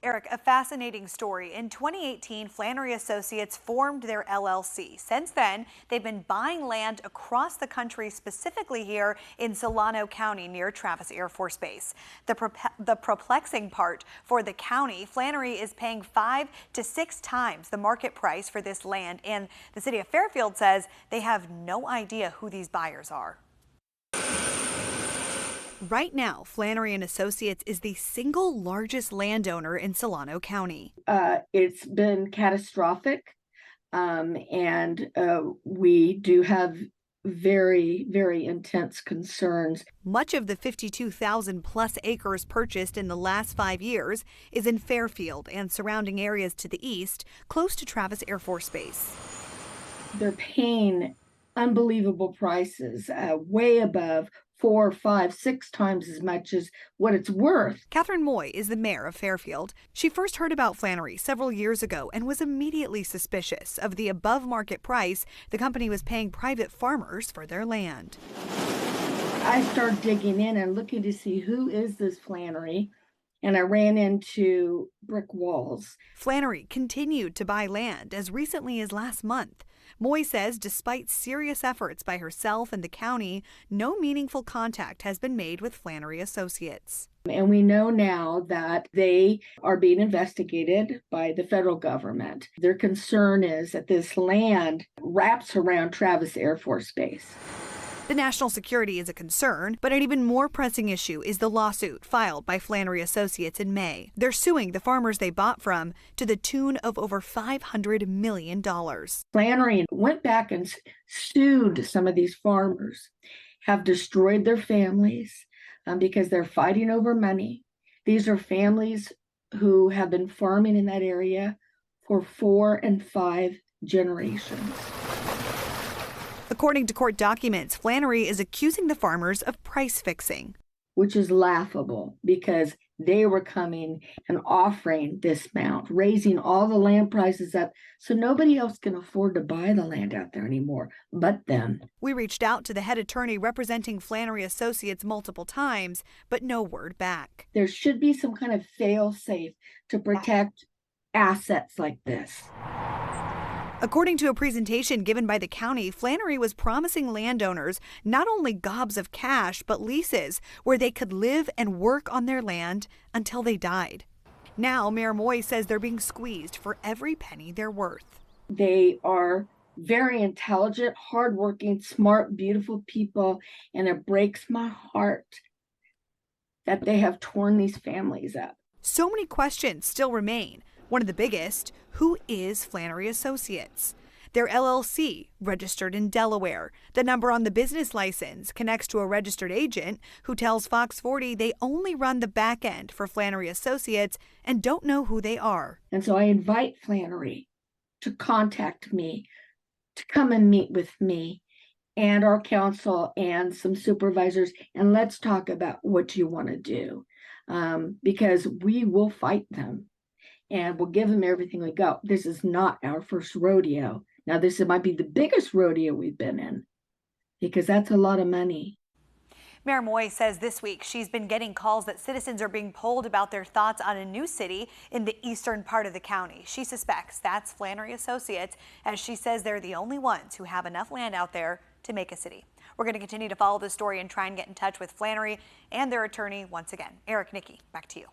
Eric, a fascinating story. In 2018, Flannery Associates formed their LLC. Since then, they've been buying land across the country, specifically here in Solano County near Travis Air Force Base. The perplexing part for the county, Flannery is paying 5 to 6 times the market price for this land, and the city of Fairfield says they have no idea who these buyers are. Right now, Flannery and Associates is the single largest landowner in Solano County. It's been catastrophic, and we do have very, very intense concerns. Much of the 52,000 plus acres purchased in the last 5 years is in Fairfield and surrounding areas to the east, close to Travis Air Force Base. They're paying unbelievable prices, way above 4, 5, 6 times as much as what it's worth. Catherine Moy is the mayor of Fairfield. She first heard about Flannery several years ago and was immediately suspicious of the above market price the company was paying private farmers for their land. I started digging in and looking to see who is this Flannery, and I ran into brick walls. Flannery continued to buy land as recently as last month. Moy says despite serious efforts by herself and the county, no meaningful contact has been made with Flannery Associates. And we know now that they are being investigated by the federal government. Their concern is that this land wraps around Travis Air Force Base. The national security is a concern, but an even more pressing issue is the lawsuit filed by Flannery Associates in May. They're suing the farmers they bought from to the tune of over $500 million. Flannery went back and sued some of these farmers, have destroyed their families because they're fighting over money. These are families who have been farming in that area for 4 and 5 generations. According to court documents, Flannery is accusing the farmers of price fixing, which is laughable because they were coming and offering this amount, raising all the land prices up so nobody else can afford to buy the land out there anymore but them. We reached out to the head attorney representing Flannery Associates multiple times, but no word back. There should be some kind of fail-safe to protect assets like this. According to a presentation given by the county, Flannery was promising landowners not only gobs of cash, but leases where they could live and work on their land until they died. Now, Mayor Moy says they're being squeezed for every penny they're worth. They are very intelligent, hardworking, smart, beautiful people, and it breaks my heart that they have torn these families up. So many questions still remain. One of the biggest, who is Flannery Associates? Their LLC, registered in Delaware. The number on the business license connects to a registered agent who tells Fox 40 they only run the back end for Flannery Associates and don't know who they are. And so I invite Flannery to contact me, to come and meet with me and our council and some supervisors, and let's talk about what you want to do, because we will fight them. And we'll give them everything we got. This is not our first rodeo. Now, this might be the biggest rodeo we've been in because that's a lot of money. Mayor Moy says this week she's been getting calls that citizens are being polled about their thoughts on a new city in the eastern part of the county. She suspects that's Flannery Associates, as she says they're the only ones who have enough land out there to make a city. We're going to continue to follow this story and try and get in touch with Flannery and their attorney once again. Eric, Nikki, back to you.